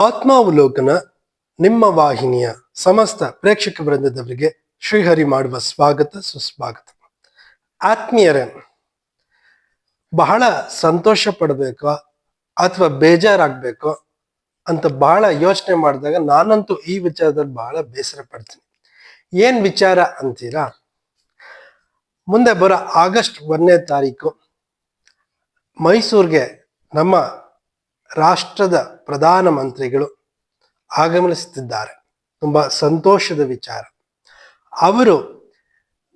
ಆತ್ಮಾವಲೋಕನ ನಿಮ್ಮ ವಾಹಿನಿಯ ಸಮಸ್ತ ಪ್ರೇಕ್ಷಕ ವೃಂದದವರಿಗೆ ಶ್ರೀಹರಿ ಮಾಡುವ ಸ್ವಾಗತ ಸುಸ್ವಾಗತ. ಆತ್ಮೀಯರೇ, ಬಹಳ ಸಂತೋಷ ಪಡಬೇಕೋ ಅಥವಾ ಬೇಜಾರಾಗ್ಬೇಕೋ ಅಂತ ಬಹಳ ಯೋಚನೆ ಮಾಡಿದಾಗ ನಾನಂತೂ ಈ ವಿಚಾರದಲ್ಲಿ ಬಹಳ ಬೇಸರ ಪಡ್ತೀನಿ. ಏನ್ ವಿಚಾರ ಅಂತೀರಾ? ಮುಂದೆ ಬರೋ ಆಗಸ್ಟ್ 1ನೇ ತಾರೀಕು ಮೈಸೂರಿಗೆ ನಮ್ಮ ರಾಷ್ಟ್ರದ ಪ್ರಧಾನ ಮಂತ್ರಿಗಳು ಆಗಮನಿಸುತ್ತಿದ್ದಾರೆ. ತುಂಬಾ ಸಂತೋಷದ ವಿಚಾರ. ಅವರು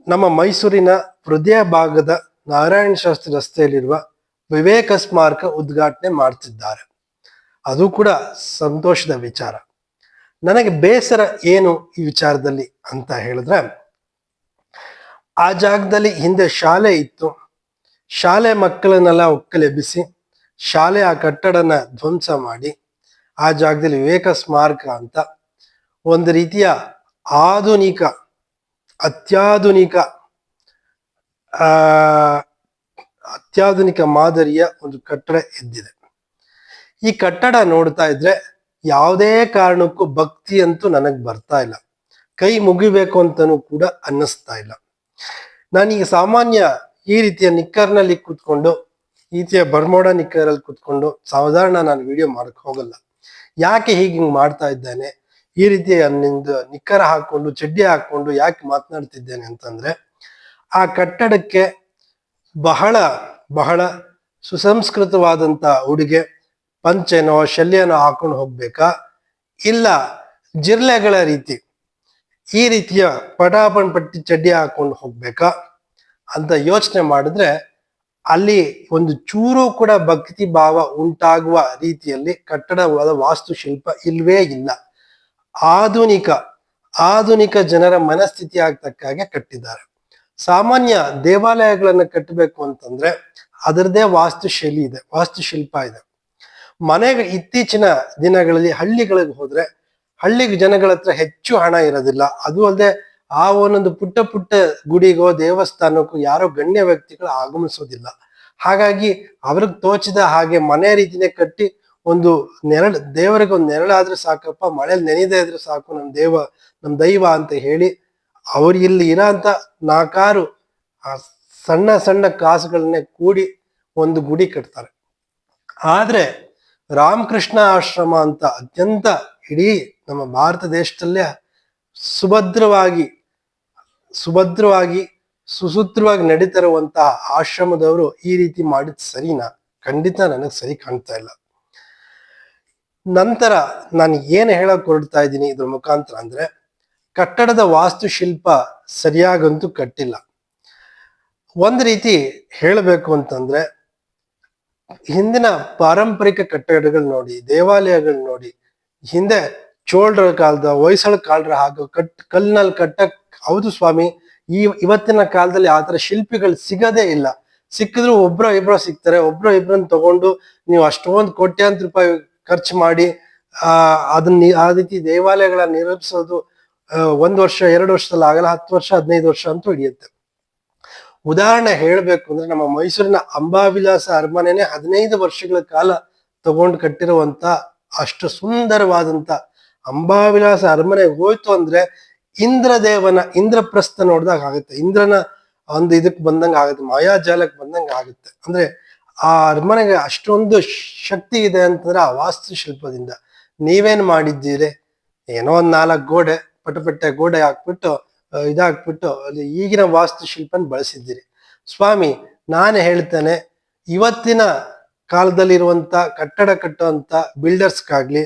ನಮ್ಮ ಮೈಸೂರಿನ ಹೃದಯ ಭಾಗದ ನಾರಾಯಣ ಶಾಸ್ತ್ರಿ ರಸ್ತೆಯಲ್ಲಿರುವ ವಿವೇಕ ಸ್ಮಾರಕ ಉದ್ಘಾಟನೆ ಮಾಡ್ತಿದ್ದಾರೆ. ಅದು ಕೂಡ ಸಂತೋಷದ ವಿಚಾರ. ನನಗೆ ಬೇಸರ ಏನು ಈ ವಿಚಾರದಲ್ಲಿ ಅಂತ ಹೇಳಿದ್ರೆ, ಆ ಜಾಗದಲ್ಲಿ ಹಿಂದೆ ಶಾಲೆ ಇತ್ತು. ಶಾಲೆ ಮಕ್ಕಳನ್ನೆಲ್ಲ ಒಕ್ಕಲೆಬ್ಬಿಸಿ ಶಾಲೆ ಆ ಕಟ್ಟಡನ ಧ್ವಂಸ ಮಾಡಿ ಆ ಜಾಗದಲ್ಲಿ ವಿವೇಕ ಸ್ಮಾರಕ ಅಂತ ಒಂದು ರೀತಿಯ ಅತ್ಯಾಧುನಿಕ ಮಾದರಿಯ ಒಂದು ಕಟ್ಟಡ ಎದ್ದಿದೆ. ಈ ಕಟ್ಟಡ ನೋಡ್ತಾ ಇದ್ರೆ ಯಾವುದೇ ಕಾರಣಕ್ಕೂ ಭಕ್ತಿ ಅಂತೂ ನನಗ್ ಬರ್ತಾ ಇಲ್ಲ. ಕೈ ಮುಗಿಬೇಕು ಅಂತನೂ ಕೂಡ ಅನ್ನಿಸ್ತಾ ಇಲ್ಲ. ನಾನೀಗ ಸಾಮಾನ್ಯ ಈ ರೀತಿಯ ನಿಕ್ಕರ್ನಲ್ಲಿ ಕೂತ್ಕೊಂಡು, ಈ ರೀತಿಯ ಬರ್ಮೋಡ ನಿಕ್ಕರಲ್ಲಿ ಕೂತ್ಕೊಂಡು ಸಾಧಾರಣ ನಾನು ವಿಡಿಯೋ ಮಾಡಕ್ ಹೋಗಲ್ಲ. ಯಾಕೆ ಹೀಗೆ ಮಾಡ್ತಾ ಇದ್ದೇನೆ, ಈ ರೀತಿ ನಿಂದು ನಿಕ್ಕರ ಹಾಕೊಂಡು ಚಡ್ಡಿ ಹಾಕೊಂಡು ಯಾಕೆ ಮಾತನಾಡ್ತಿದ್ದೇನೆ ಅಂತಂದ್ರೆ, ಆ ಕಟ್ಟಡಕ್ಕೆ ಬಹಳ ಬಹಳ ಸುಸಂಸ್ಕೃತವಾದಂತ ಉಡುಗೆ ಪಂಚೆನೋ ಶಲ್ಯನೋ ಹಾಕೊಂಡು ಹೋಗ್ಬೇಕಾ, ಇಲ್ಲ ಜಿರ್ಲೆಗಳ ರೀತಿ ಈ ರೀತಿಯ ಪಟಾಪಣ್ ಪಟ್ಟಿ ಚಡ್ಡಿ ಹಾಕೊಂಡು ಹೋಗ್ಬೇಕಾ ಅಂತ ಯೋಚನೆ ಮಾಡಿದ್ರೆ ಅಲ್ಲಿ ಒಂದು ಚೂರು ಕೂಡ ಭಕ್ತಿ ಭಾವ ಉಂಟಾಗುವ ರೀತಿಯಲ್ಲಿ ಕಟ್ಟಡವಾದ ವಾಸ್ತುಶಿಲ್ಪ ಇಲ್ವೇ ಇಲ್ಲ. ಆಧುನಿಕ ಜನರ ಮನಸ್ಥಿತಿ ಆಗ್ತಕ್ಕಾಗೆ ಕಟ್ಟಿದ್ದಾರೆ. ಸಾಮಾನ್ಯ ದೇವಾಲಯಗಳನ್ನ ಕಟ್ಟಬೇಕು ಅಂತಂದ್ರೆ ಅದರದೇ ವಾಸ್ತುಶೈಲಿ ಇದೆ, ವಾಸ್ತುಶಿಲ್ಪ ಇದೆ. ಮನೆಗೆ ಇತ್ತೀಚಿನ ದಿನಗಳಲ್ಲಿ ಹಳ್ಳಿಗಳಿಗೆ ಹೋದ್ರೆ ಹಳ್ಳಿಗೆ ಜನಗಳ ಹತ್ರ ಹೆಚ್ಚು ಹಣ ಇರೋದಿಲ್ಲ. ಅದು ಅಲ್ಲದೆ ಆ ಒಂದೊಂದು ಪುಟ್ಟ ಪುಟ್ಟ ಗುಡಿಗೋ ದೇವಸ್ಥಾನಕ್ಕೂ ಯಾರೋ ಗಣ್ಯ ವ್ಯಕ್ತಿಗಳು ಆಗಮಿಸೋದಿಲ್ಲ. ಹಾಗಾಗಿ ಅವ್ರಿಗೆ ತೋಚಿದ ಹಾಗೆ ಮನೆ ರೀತಿನೇ ಕಟ್ಟಿ ಒಂದು ದೇವರಿಗೆ ಒಂದು ನೆರಳಾದ್ರೆ ಸಾಕಪ್ಪ, ಮಳೆಯಲ್ಲಿ ನೆನೆದೇ ಇದ್ರೆ ಸಾಕು ನಮ್ ದೈವ ಅಂತ ಹೇಳಿ ಅವ್ರು ಇಲ್ಲಿ ಇರೋ ಅಂತ 4 ಸಣ್ಣ ಸಣ್ಣ ಕಾಸುಗಳನ್ನೇ ಕೂಡಿ ಒಂದು ಗುಡಿ ಕಟ್ತಾರೆ. ಆದ್ರೆ ರಾಮಕೃಷ್ಣ ಆಶ್ರಮ ಅಂತ ಅತ್ಯಂತ ಇಡೀ ನಮ್ಮ ಭಾರತ ದೇಶದಲ್ಲೇ ಸುಭದ್ರವಾಗಿ ಸುಸೂತ್ರವಾಗಿ ನಡೀತಿರುವಂತಹ ಆಶ್ರಮದವರು ಈ ರೀತಿ ಮಾಡಿದ್ ಸರಿನಾ? ಖಂಡಿತ ನನಗೆ ಸರಿ ಕಾಣ್ತಾ ಇಲ್ಲ. ನಂತರ ನಾನು ಏನ್ ಹೇಳಕ್ ಹೊರಡ್ತಾ ಇದ್ದೀನಿ ಇದ್ರ ಮುಖಾಂತರ ಅಂದ್ರೆ, ಕಟ್ಟಡದ ವಾಸ್ತುಶಿಲ್ಪ ಸರಿಯಾಗಂತೂ ಕಟ್ಟಿಲ್ಲ. ಒಂದ್ ರೀತಿ ಹೇಳಬೇಕು ಅಂತಂದ್ರೆ, ಹಿಂದಿನ ಪಾರಂಪರಿಕ ಕಟ್ಟಡಗಳು ನೋಡಿ, ದೇವಾಲಯಗಳು ನೋಡಿ, ಹಿಂದೆ ಚೋಳರ ಕಾಲದ ಹೊಯ್ಸಳ ಕಾಲರ ಹಾಗೂ ಕಲ್ಲಿನಲ್ಲಿ ಕಟ್ಟಕ್ ಹೌದು ಸ್ವಾಮಿ, ಇವತ್ತಿನ ಕಾಲದಲ್ಲಿ ಆತರ ಶಿಲ್ಪಿಗಳು ಸಿಗದೇ ಇಲ್ಲ. ಸಿಕ್ಕಿದ್ರು ಒಬ್ರೋ ಇಬ್ರೋ ಸಿಗ್ತಾರೆ. ಒಬ್ರೋ ಇಬ್ರನ್ನ ತಗೊಂಡು ನೀವು ಅಷ್ಟೊಂದು ಕೋಟ್ಯಾಂತರ ರೂಪಾಯಿ ಖರ್ಚು ಮಾಡಿ ಆ ರೀತಿ ದೇವಾಲಯಗಳ ನಿರ್ಮಿಸೋದು 1 ವರ್ಷ 2 ವರ್ಷದಲ್ಲಿ ಆಗಲ್ಲ, 10 ವರ್ಷ 15 ವರ್ಷ ಅಂತೂ ಹಿಡಿಯುತ್ತೆ. ಉದಾಹರಣೆ ಹೇಳ್ಬೇಕು ಅಂದ್ರೆ, ನಮ್ಮ ಮೈಸೂರಿನ ಅಂಬಾವಿಲಾಸ ಅರಮನೆನೇ 15 ವರ್ಷಗಳ ಕಾಲ ತಗೊಂಡು ಕಟ್ಟಿರುವಂತ ಅಷ್ಟು ಸುಂದರವಾದಂತ ಅಂಬಾವಿಲಾಸ ಅರಮನೆ ಹೋಯ್ತು ಅಂದ್ರೆ ಇಂದ್ರಪ್ರಸ್ಥ ನೋಡ್ದಾಗ ಆಗುತ್ತೆ, ಇಂದ್ರನ ಒಂದು ಇದಕ್ ಬಂದಂಗ ಆಗುತ್ತೆ, ಮಾಯಾಜಾಲಕ್ಕೆ ಬಂದಂಗ ಆಗುತ್ತೆ. ಅಂದ್ರೆ ಆ ಅರಮನೆಗೆ ಅಷ್ಟೊಂದು ಶಕ್ತಿ ಇದೆ ಅಂತಂದ್ರೆ ಆ ವಾಸ್ತುಶಿಲ್ಪದಿಂದ. ನೀವೇನ್ ಮಾಡಿದ್ದೀರಿ? ಏನೋ ಒಂದ್ 4 ಗೋಡೆ ಪಟಪಟ್ಟೆ ಗೋಡೆ ಹಾಕ್ಬಿಟ್ಟು ಇದಾಕ್ಬಿಟ್ಟು ಅಲ್ಲಿ ಈಗಿನ ವಾಸ್ತುಶಿಲ್ಪನ ಬಳಸಿದ್ದೀರಿ. ಸ್ವಾಮಿ, ನಾನು ಹೇಳ್ತೇನೆ, ಇವತ್ತಿನ ಕಾಲದಲ್ಲಿರುವಂತ ಕಟ್ಟಡ ಕಟ್ಟುವಂತ ಬಿಲ್ಡರ್ಸ್ಗಾಗ್ಲಿ,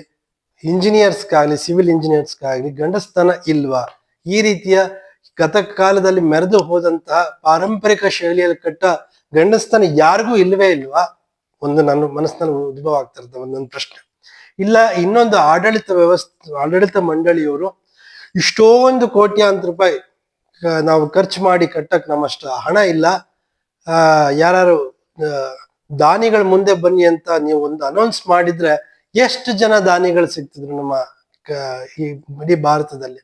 ಇಂಜಿನಿಯರ್ಸ್ಗಾಗ್ಲಿ, ಸಿವಿಲ್ ಇಂಜಿನಿಯರ್ಸ್ಗಾಗ್ಲಿ ಗಂಡಸ್ತನ ಇಲ್ವಾ? ಈ ರೀತಿಯ ಗತಕಾಲದಲ್ಲಿ ಮೆರೆದು ಹೋದಂತಹ ಪಾರಂಪರಿಕ ಶೈಲಿಯಲ್ಲಿ ಕಟ್ಟ ಗಂಡಸ್ತನ ಯಾರಿಗೂ ಇಲ್ವೇ ಇಲ್ವಾ? ಒಂದು ನನ್ನ ಮನಸ್ಸಿನಲ್ಲಿ ಉದ್ಭವ ಆಗ್ತಾ ಇರ್ತದೆ ಒಂದೊಂದು ಪ್ರಶ್ನೆ. ಇಲ್ಲ ಇನ್ನೊಂದು ಆಡಳಿತ ಮಂಡಳಿಯವರು ಇಷ್ಟೊಂದು ಕೋಟ್ಯಾಂತರ ರೂಪಾಯಿ ನಾವು ಖರ್ಚು ಮಾಡಿ ಕಟ್ಟಕ್ ನಮ್ಮಷ್ಟು ಹಣ ಇಲ್ಲ, ಯಾರು ದಾನಿಗಳು ಮುಂದೆ ಬನ್ನಿ ಅಂತ ನೀವು ಒಂದು ಅನೌನ್ಸ್ ಮಾಡಿದ್ರೆ ಎಷ್ಟು ಜನ ದಾನಿಗಳು ಸಿಗ್ತಿದ್ರು ನಮ್ಮ ಈ ಇಡೀ ಭಾರತದಲ್ಲಿ?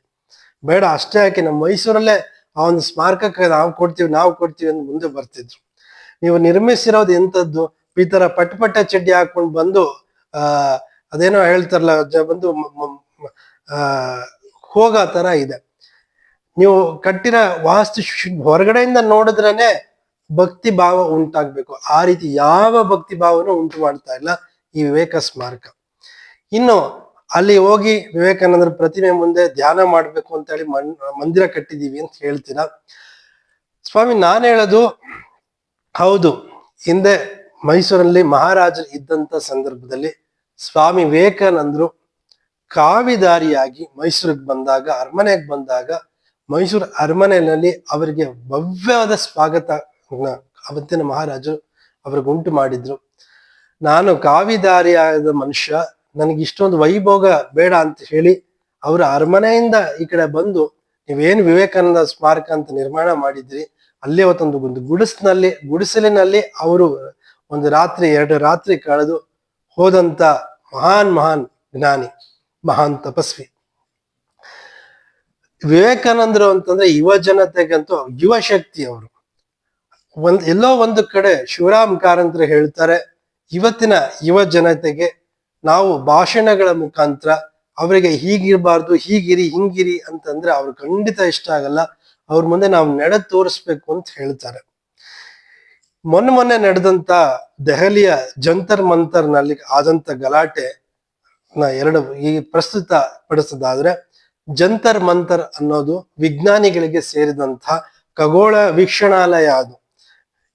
ಬೇಡ, ಅಷ್ಟೇ ಯಾಕೆ ನಮ್ಮ ಮೈಸೂರಲ್ಲೇ ಆ ಒಂದು ಸ್ಮಾರಕಕ್ಕೆ ನಾವು ಕೊಡ್ತೀವಿ ಅಂತ ಮುಂದೆ ಬರ್ತಿದ್ರು. ನೀವು ನಿರ್ಮಿಸಿರೋದು ಎಂಥದ್ದು? ಈ ತರ ಪಟ್ಪಟ್ಟೆ ಚಡ್ಡಿ ಹಾಕೊಂಡು ಬಂದು ಅದೇನೋ ಹೇಳ್ತಾರಲ್ಲ ಬಂದು ಆ ಹೋಗೋ ತರ ಇದೆ. ನೀವು ಕಟ್ಟಿರೋ ವಾಸ್ತು ಹೊರಗಡೆಯಿಂದ ನೋಡಿದ್ರೇನೆ ಭಕ್ತಿ ಭಾವ ಉಂಟಾಗ್ಬೇಕು. ಆ ರೀತಿ ಯಾವ ಭಕ್ತಿ ಭಾವನೂ ಉಂಟು ಮಾಡ್ತಾ ಇಲ್ಲ ಈ ವಿವೇಕ ಸ್ಮಾರಕ. ಇನ್ನು ಅಲ್ಲಿ ಹೋಗಿ ವಿವೇಕಾನಂದರ ಪ್ರತಿಮೆ ಮುಂದೆ ಧ್ಯಾನ ಮಾಡ್ಬೇಕು ಅಂತ ಹೇಳಿ ಮಂದಿರ ಕಟ್ಟಿದೀವಿ ಅಂತ ಹೇಳ್ತೀರಾ. ಸ್ವಾಮಿ, ನಾನು ಹೇಳೋದು ಹೌದು, ಹಿಂದೆ ಮೈಸೂರಲ್ಲಿ ಮಹಾರಾಜರು ಇದ್ದಂತ ಸಂದರ್ಭದಲ್ಲಿ ಸ್ವಾಮಿ ವಿವೇಕಾನಂದರು ಕಾವಿದಾರಿಯಾಗಿ ಮೈಸೂರಿಗೆ ಬಂದಾಗ, ಅರಮನೆಗೆ ಬಂದಾಗ, ಮೈಸೂರು ಅರಮನೆಯಲ್ಲಿ ಅವರಿಗೆ ಭವ್ಯವಾದ ಸ್ವಾಗತ ಅವತ್ತಿನ ಮಹಾರಾಜರು ಅವ್ರಿಗೆ ಉಂಟು ಮಾಡಿದ್ರು. ನಾನು ಕಾವಿದಾರಿಯಾದ ಮನುಷ್ಯ, ನನಗೆ ಇಷ್ಟೊಂದು ವೈಭೋಗ ಬೇಡ ಅಂತ ಹೇಳಿ ಅವರ ಅರಮನೆಯಿಂದ ಈ ಕಡೆ ಬಂದು ನೀವೇನು ವಿವೇಕಾನಂದ ಸ್ಮಾರಕ ಅಂತ ನಿರ್ಮಾಣ ಮಾಡಿದ್ರಿ, ಅಲ್ಲೇ ಒಂದು ಗುಡಿಸಲಿನಲ್ಲಿ ಅವರು ಒಂದು ರಾತ್ರಿ 2 ರಾತ್ರಿ ಕಳೆದು ಹೋದಂತ ಮಹಾನ್ ಜ್ಞಾನಿ, ಮಹಾನ್ ತಪಸ್ವಿ ವಿವೇಕಾನಂದರು ಅಂತಂದ್ರೆ ಯುವ ಜನತೆಗಂತೂ ಯುವ ಶಕ್ತಿ. ಅವರು ಎಲ್ಲೋ ಒಂದು ಕಡೆ ಶಿವರಾಮ್ ಕಾರಂತರು ಹೇಳ್ತಾರೆ, ಇವತ್ತಿನ ಯುವ ಜನತೆಗೆ ನಾವು ಭಾಷಣಗಳ ಮುಖಾಂತರ ಅವರಿಗೆ ಹೀಗಿರ್ಬಾರ್ದು, ಹೀಗಿರಿ, ಹಿಂಗಿರಿ ಅಂತಂದ್ರೆ ಅವ್ರು ಖಂಡಿತ ಇಷ್ಟ ಆಗಲ್ಲ. ಅವ್ರ ಮುಂದೆ ನಾವು ನಡೆದು ತೋರಿಸ್ಬೇಕು ಅಂತ ಹೇಳ್ತಾರೆ. ಮೊನ್ನೆ ನಡೆದಂತ ದೆಹಲಿಯ ಜಂತರ್ ಮಂತರ್ ನಲ್ಲಿ ಆದಂತ ಗಲಾಟೆ ಈ ಪ್ರಸ್ತುತ ಪಡಿಸೋದಾದ್ರೆ, ಜಂತರ್ ಮಂತರ್ ಅನ್ನೋದು ವಿಜ್ಞಾನಿಗಳಿಗೆ ಸೇರಿದಂತಹ ಖಗೋಳ ವೀಕ್ಷಣಾಲಯ. ಅದು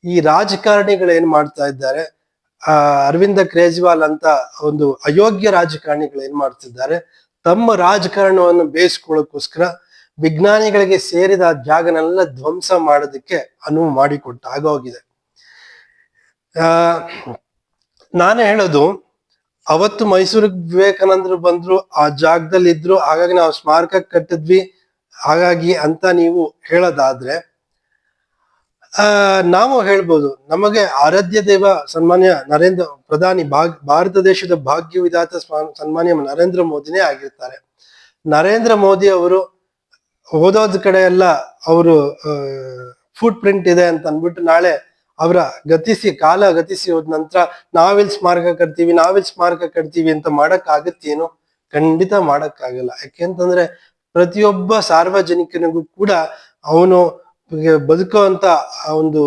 ಈ ರಾಜಕಾರಣಿಗಳು ಏನ್ ಮಾಡ್ತಾ ಇದ್ದಾರೆ, ಅರವಿಂದ ಕೇಜ್ರಿವಾಲ್ ಅಂತ ಒಂದು ಅಯೋಗ್ಯ ರಾಜಕಾರಣಿಗಳು ಏನ್ ಮಾಡ್ತಿದ್ದಾರೆ, ತಮ್ಮ ರಾಜಕಾರಣವನ್ನು ಬೇಯಿಸ್ಕೊಳ್ಳೋಕ್ಕೋಸ್ಕರ ವಿಜ್ಞಾನಿಗಳಿಗೆ ಸೇರಿದ ಜಾಗನೆಲ್ಲ ಧ್ವಂಸ ಮಾಡೋದಕ್ಕೆ ಅನುವು ಮಾಡಿಕೊಟ್ಟ ಆಗೋಗಿದೆ. ನಾನೇ ಹೇಳೋದು, ಅವತ್ತು ಮೈಸೂರಿಗೆ ವಿವೇಕಾನಂದರು ಬಂದ್ರು, ಆ ಜಾಗದಲ್ಲಿ ಇದ್ರು, ಹಾಗಾಗಿ ನಾವು ಸ್ಮಾರಕ ಕಟ್ಟಿದ್ವಿ ಹಾಗಾಗಿ ಅಂತ ನೀವು ಹೇಳೋದಾದ್ರೆ, ನಾವು ಹೇಳ್ಬೋದು, ನಮಗೆ ಆರಾಧ್ಯ ದೇವ ಸನ್ಮಾನ್ಯ ಭಾರತ ದೇಶದ ಭಾಗ್ಯ ವಿಧಾತ ಸನ್ಮಾನ್ಯ ನರೇಂದ್ರ ಮೋದಿನೇ ಆಗಿರ್ತಾರೆ. ನರೇಂದ್ರ ಮೋದಿ ಅವರು ಓದೋದ್ ಕಡೆ ಎಲ್ಲ ಅವರು ಫುಟ್ ಪ್ರಿಂಟ್ ಇದೆ ಅಂತ ಅಂದ್ಬಿಟ್ಟು ನಾಳೆ ಅವರ ಕಾಲ ಗತಿಸಿ ಹೋದ ನಂತರ ನಾವಿಲ್ ಸ್ಮಾರಕ ಕಟ್ತೀವಿ ಅಂತ ಮಾಡಕ್ ಆಗತ್ತೇನು? ಖಂಡಿತ ಮಾಡಕ್ ಆಗಲ್ಲ. ಯಾಕೆಂತಂದ್ರೆ ಪ್ರತಿಯೊಬ್ಬ ಸಾರ್ವಜನಿಕನಿಗೂ ಕೂಡ ಅವನು ಬದುಕುವಂತ ಒಂದು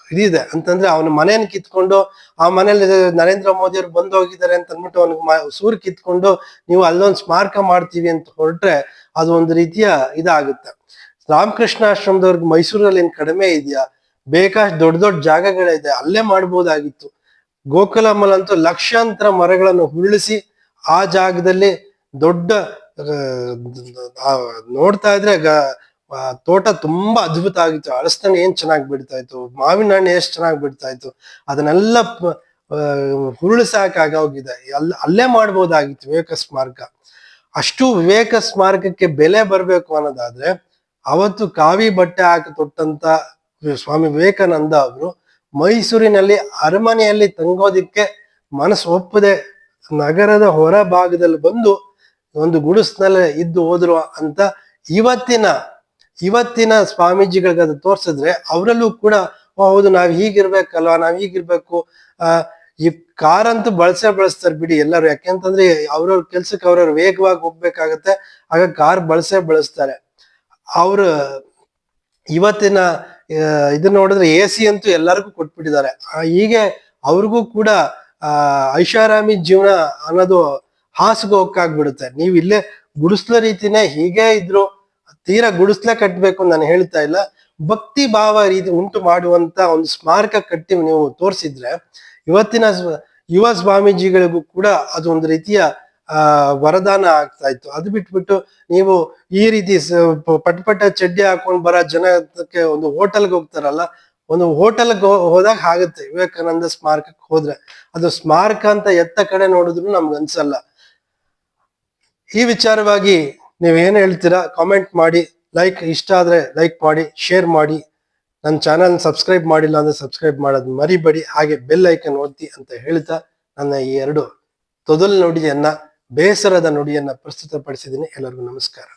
ಇದಿದೆ. ಅಂತಂದ್ರೆ ಅವನ ಮನೆಯನ್ನು ಕಿತ್ಕೊಂಡು, ಆ ಮನೇಲಿ ನರೇಂದ್ರ ಮೋದಿ ಅವ್ರು ಬಂದು ಹೋಗಿದ್ದಾರೆ ಅಂತ ಅಂದ್ಬಿಟ್ಟು ಅವನಿಗೆ ಸೂರು ಕಿತ್ಕೊಂಡು ನೀವು ಅಲ್ಲೊಂದು ಸ್ಮಾರಕ ಮಾಡ್ತೀವಿ ಅಂತ ಹೊರಟ್ರೆ ಅದು ಒಂದು ರೀತಿಯ ಇದಾಗುತ್ತೆ. ರಾಮಕೃಷ್ಣ ಆಶ್ರಮದವ್ರಿಗೆ ಮೈಸೂರಲ್ಲಿ ಏನ್ ಕಡಿಮೆ ಇದೆಯಾ? ಬೇಕಾಷ್ಟು ದೊಡ್ಡ ಜಾಗಗಳಿದೆ, ಅಲ್ಲೇ ಮಾಡ್ಬೋದಾಗಿತ್ತು. ಗೋಕುಲಮಲ್ ಅಂತೂ ಲಕ್ಷಾಂತರ ಮರಗಳನ್ನು ಉರುಳಿಸಿ ಆ ಜಾಗದಲ್ಲಿ ದೊಡ್ಡ ನೋಡ್ತಾ ಇದ್ರೆ ತೋಟ ತುಂಬಾ ಅದ್ಭುತ ಆಗಿತ್ತು. ಹಲಸಿನಣ್ಣು ಏನ್ ಚೆನ್ನಾಗಿ ಬಿಡ್ತಾ ಇತ್ತು, ಮಾವಿನ ಹಣ್ಣು ಎಷ್ಟು ಚೆನ್ನಾಗಿ ಬಿಡ್ತಾ ಇತ್ತು. ಅದನ್ನೆಲ್ಲ ಉರುಳಿಸಾಕಾಗೋಗಿದೆ. ಅಲ್ಲೇ ಮಾಡ್ಬೋದಾಗಿತ್ತು ವಿವೇಕ ಸ್ಮಾರಕ. ಅಷ್ಟು ವಿವೇಕ ಸ್ಮಾರಕಕ್ಕೆ ಬೆಲೆ ಬರ್ಬೇಕು ಅನ್ನೋದಾದ್ರೆ, ಅವತ್ತು ಕಾವಿ ಬಟ್ಟೆ ಹಾಕಿ ತೊಟ್ಟಂತ ಸ್ವಾಮಿ ವಿವೇಕಾನಂದ ಅವರು ಮೈಸೂರಿನಲ್ಲಿ ಅರಮನೆಯಲ್ಲಿ ತಂಗೋದಿಕ್ಕೆ ಮನಸ್ಸು ಒಪ್ಪದೆ ನಗರದ ಹೊರ ಭಾಗದಲ್ಲಿ ಬಂದು ಒಂದು ಗುಡಿಸ್ನಲ್ಲೇ ಇದ್ದು ಹೋದ್ರು ಅಂತ ಇವತ್ತಿನ ಸ್ವಾಮೀಜಿಗಳಿಗೆ ಅದು ತೋರ್ಸಿದ್ರೆ ಅವರಲ್ಲೂ ಕೂಡ ಹೌದು, ನಾವ್ ಹೀಗಿರ್ಬೇಕಲ್ವಾ, ನಾವ್ ಹೀಗಿರ್ಬೇಕು. ಈ ಕಾರಂತೂ ಬಳಸ್ತಾರೆ ಬಿಡಿ ಎಲ್ಲರೂ. ಯಾಕೆಂತಂದ್ರೆ ಅವ್ರವ್ರ ಕೆಲ್ಸಕ್ಕೆ ಅವ್ರವ್ರ ವೇಗವಾಗಿ ಹೋಗ್ಬೇಕಾಗತ್ತೆ, ಆಗ ಕಾರ್ ಬಳಸ್ತಾರೆ. ಅವ್ರು ಇವತ್ತಿನ ಇದನ್ನ ನೋಡಿದ್ರೆ AC ಅಂತೂ ಎಲ್ಲರಿಗೂ ಕೊಟ್ಬಿಟ್ಟಿದ್ದಾರೆ. ಹೀಗೆ ಅವ್ರಿಗೂ ಕೂಡ ಐಷಾರಾಮಿ ಜೀವನ ಅನ್ನೋದು ಹಾಸಿಗೆ ಹೋಗಕ್ಕಾಗ್ಬಿಡುತ್ತೆ. ನೀವು ಇಲ್ಲೇ ಗುಡಿಸ್ಲ ರೀತಿನೇ ಹೀಗೆ ಇದ್ರು ತೀರಾ ಗುಡಿಸ್ಲೇ ಕಟ್ಬೇಕು ನಾನು ಹೇಳ್ತಾ ಇಲ್ಲ. ಭಕ್ತಿ ಭಾವ ರೀತಿ ಉಂಟು ಮಾಡುವಂತ ಒಂದು ಸ್ಮಾರಕ ಕಟ್ಟಿ ನೀವು ತೋರಿಸಿದ್ರೆ ಇವತ್ತಿನ ಯುವ ಸ್ವಾಮೀಜಿಗಳಿಗೂ ಕೂಡ ಅದು ಒಂದು ರೀತಿಯ ವರದಾನ ಆಗ್ತಾ ಇತ್ತು. ಅದು ಬಿಟ್ಬಿಟ್ಟು ನೀವು ಈ ರೀತಿ ಪಟ್ಪಟ ಚಡ್ಡಿ ಹಾಕೊಂಡ್ ಬರೋ ಜನಕ್ಕೆ ಒಂದು ಹೋಟೆಲ್ಗೆ ಹೋಗ್ತಾರಲ್ಲ, ಒಂದು ಹೋಟೆಲ್ಗೆ ಹೋದಾಗ ಆಗುತ್ತೆ. ವಿವೇಕಾನಂದ ಸ್ಮಾರಕಕ್ಕೆ ಹೋದ್ರೆ ಅದು ಸ್ಮಾರಕ ಅಂತ ಎತ್ತ ಕಡೆ ನೋಡಿದ್ರು ನಮ್ಗೆ ಅನ್ಸಲ್ಲ. ಈ ವಿಚಾರವಾಗಿ ನೀವೇನ್ ಹೇಳ್ತೀರಾ ಕಾಮೆಂಟ್ ಮಾಡಿ. ಇಷ್ಟ ಆದ್ರೆ ಲೈಕ್ ಮಾಡಿ, ಶೇರ್ ಮಾಡಿ. ನನ್ನ ಚಾನಲ್ ಸಬ್ಸ್ಕ್ರೈಬ್ ಮಾಡಿಲ್ಲ ಅಂದ್ರೆ ಸಬ್ಸ್ಕ್ರೈಬ್ ಮಾಡೋದು ಮರಿಬೇಡಿ. ಹಾಗೆ ಬೆಲ್ ಐಕನ್ ಒತ್ತಿ ಅಂತ ಹೇಳ್ತಾ ನನ್ನ ಈ 2 ತೊದಲು ನುಡಿಯನ್ನ, ಬೇಸರದ ನುಡಿಯನ್ನ ಪ್ರಸ್ತುತಪಡಿಸಿದ್ದೀನಿ. ಎಲ್ಲರಿಗೂ ನಮಸ್ಕಾರ.